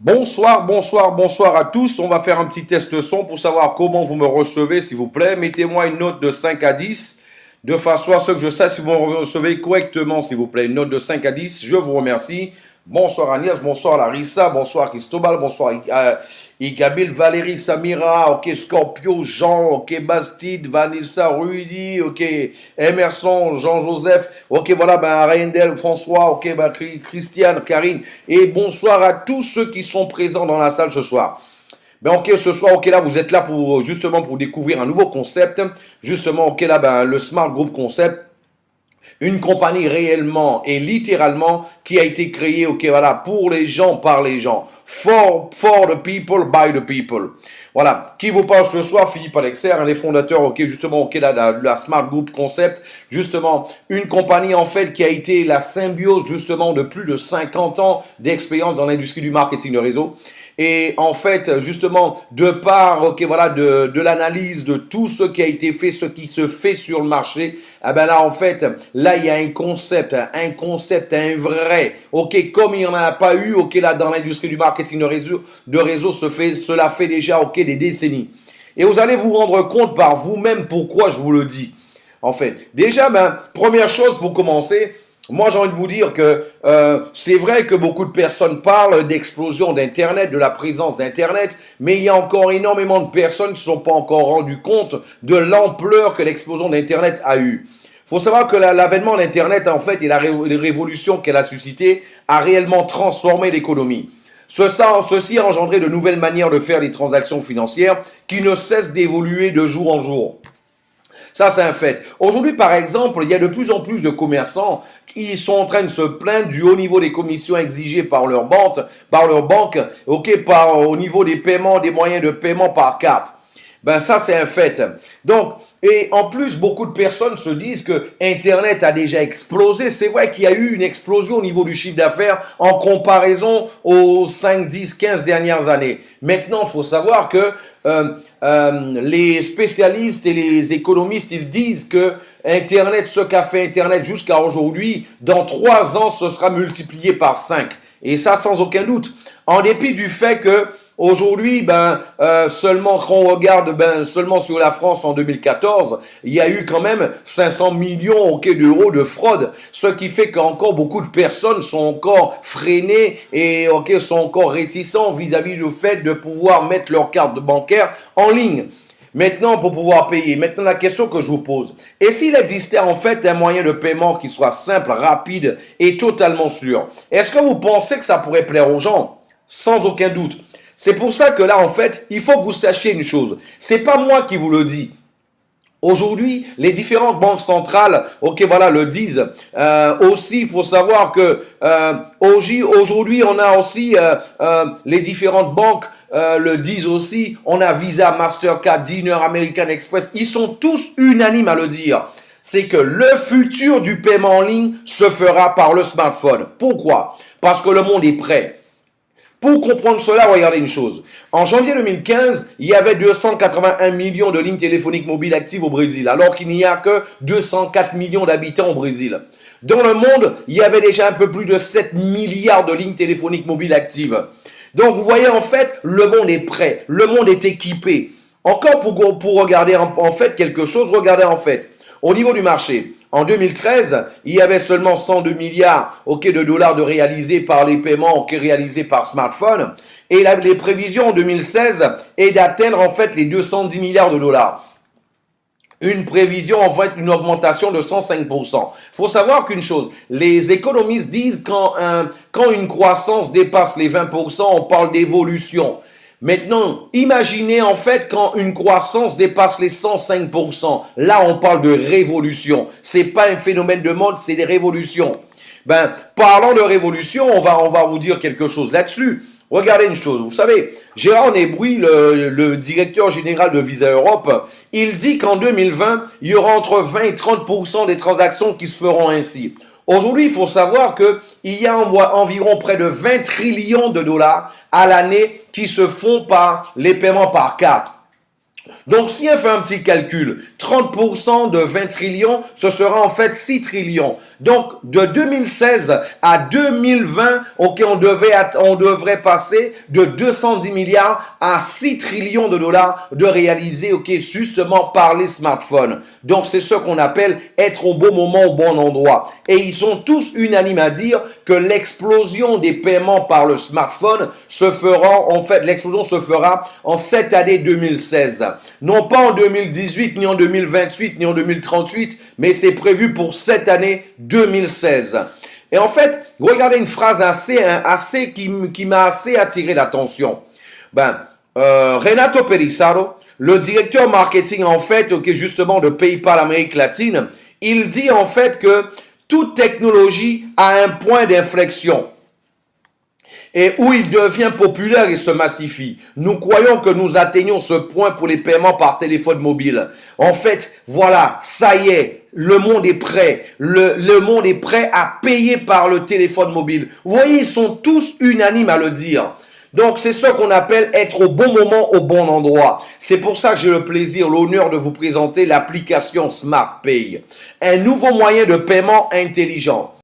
Bonsoir, bonsoir, bonsoir à tous. On va faire un petit test son pour savoir comment vous me recevez, s'il vous plaît. Mettez-moi une note de 5 à 10, de façon à ce que je sache si vous me recevez correctement, s'il vous plaît. Une note de 5 à 10, je vous remercie. Bonsoir Agnès, bonsoir Larissa, bonsoir Cristobal, bonsoir Igabil, Valérie, Samira, ok, Scorpio, Jean, ok, Bastide, Vanessa, Rudy, ok, Emerson, Jean-Joseph, ok, voilà, ben, Raindel, François, ok, ben, Christiane, Karine, et bonsoir à tous ceux qui sont présents dans la salle ce soir. Ben ok, ce soir, ok, là, vous êtes là pour justement pour découvrir un nouveau concept. Justement, ok, là, ben, le Smart Group Concept. Une compagnie réellement et littéralement qui a été créée, ok, voilà, pour les gens, par les gens. For the people, by the people. Voilà. Qui vous parle ce soir? Philippe Alexer, un des fondateurs, ok, justement, ok, la Smart Group Concept. Justement, une compagnie, en fait, qui a été la symbiose, justement, de plus de 50 ans d'expérience dans l'industrie du marketing de réseau. Et en fait, justement, de part, ok, voilà, de l'analyse de tout ce qui a été fait, ce qui se fait sur le marché, ah ben là, en fait, là, il y a un concept, un vrai, ok, comme il n'y en a pas eu, ok, là, dans l'industrie du marketing de réseau cela fait déjà, ok, des décennies. Et vous allez vous rendre compte par vous-même pourquoi je vous le dis. En fait, déjà, ben, première chose pour commencer, moi, j'ai envie de vous dire que c'est vrai que beaucoup de personnes parlent d'explosion d'Internet, de la présence d'Internet, mais il y a encore énormément de personnes qui ne se sont pas encore rendues compte de l'ampleur que l'explosion d'Internet a eue. Il faut savoir que l'avènement d'Internet, en fait, et la révolution qu'elle a suscité, a réellement transformé l'économie. Ceci a engendré de nouvelles manières de faire les transactions financières qui ne cessent d'évoluer de jour en jour. Ça, c'est un fait. Aujourd'hui, par exemple, il y a de plus en plus de commerçants qui sont en train de se plaindre du haut niveau des commissions exigées par leur banque, ok, au niveau des paiements, des moyens de paiement par carte. Ben ça, c'est un fait. Donc, et en plus, beaucoup de personnes se disent que Internet a déjà explosé. C'est vrai qu'il y a eu une explosion au niveau du chiffre d'affaires en comparaison aux 5, 10, 15 dernières années. Maintenant, il faut savoir que les spécialistes et les économistes, ils disent que Internet, ce qu'a fait Internet jusqu'à aujourd'hui, dans 3 ans, ce sera multiplié par 5. Et ça, sans aucun doute. En dépit du fait que aujourd'hui, seulement quand on regarde, seulement sur la France en 2014, il y a eu quand même 500 millions d'euros de fraude, ce qui fait qu'encore beaucoup de personnes sont encore freinées et sont encore réticents vis-à-vis du fait de pouvoir mettre leur carte bancaire en ligne. Maintenant, pour pouvoir payer, maintenant la question que je vous pose, et s'il existait en fait un moyen de paiement qui soit simple, rapide et totalement sûr, est-ce que vous pensez que ça pourrait plaire aux gens? Sans aucun doute. C'est pour ça que là, en fait, il faut que vous sachiez une chose. C'est pas moi qui vous le dis. Aujourd'hui, les différentes banques centrales, ok, voilà, le disent. Aussi, il faut savoir que aujourd'hui, on a aussi les différentes banques le disent aussi. On a Visa, Mastercard, Diners, American Express. Ils sont tous unanimes à le dire. C'est que le futur du paiement en ligne se fera par le smartphone. Pourquoi? Parce que le monde est prêt. Pour comprendre cela, regardez une chose. En janvier 2015, il y avait 281 millions de lignes téléphoniques mobiles actives au Brésil, alors qu'il n'y a que 204 millions d'habitants au Brésil. Dans le monde, il y avait déjà un peu plus de 7 milliards de lignes téléphoniques mobiles actives. Donc vous voyez, en fait, le monde est prêt, le monde est équipé. Encore pour regarder en fait quelque chose, regardez en fait, au niveau du marché. En 2013, il y avait seulement 102 milliards de dollars de réalisés par les paiements réalisés par smartphone. Et les prévisions en 2016 est d'atteindre en fait les 210 milliards de dollars. Une prévision, en fait, une augmentation de 105%. Il faut savoir qu'une chose, les économistes disent quand une croissance dépasse les 20%, on parle d'évolution. Maintenant, imaginez en fait quand une croissance dépasse les 105%. Là, on parle de révolution. C'est pas un phénomène de mode, c'est des révolutions. Parlant de révolution, on va vous dire quelque chose là-dessus. Regardez une chose, vous savez, Gérard Nébouy, le directeur général de Visa Europe, il dit qu'en 2020, il y aura entre 20 et 30% des transactions qui se feront ainsi. Aujourd'hui, il faut savoir qu'il y a environ près de 20 trillions de dollars à l'année qui se font par les paiements par carte. Donc, si on fait un petit calcul, 30% de 20 trillions, ce sera en fait 6 trillions. Donc, de 2016 à 2020, ok, on devrait passer de 210 milliards à 6 trillions de dollars de réaliser, ok, justement par les smartphones. Donc, c'est ce qu'on appelle être au bon moment, au bon endroit. Et ils sont tous unanimes à dire que l'explosion des paiements par le smartphone se fera, en fait, l'explosion se fera en cette année 2016. Non pas en 2018, ni en 2028, ni en 2038, mais c'est prévu pour cette année 2016. Et en fait, regardez une phrase qui m'a assez attiré l'attention. Renato Pelissaro, le directeur marketing en fait, justement de PayPal Amérique latine, il dit en fait que toute technologie a un point d'inflexion et où il devient populaire et se massifie. Nous croyons que nous atteignons ce point pour les paiements par téléphone mobile. En fait, voilà, ça y est, le monde est prêt. Le monde est prêt à payer par le téléphone mobile. Vous voyez, ils sont tous unanimes à le dire. Donc, c'est ce qu'on appelle être au bon moment, au bon endroit. C'est pour ça que j'ai le plaisir, l'honneur de vous présenter l'application SmartPay. Un nouveau moyen de paiement intelligent.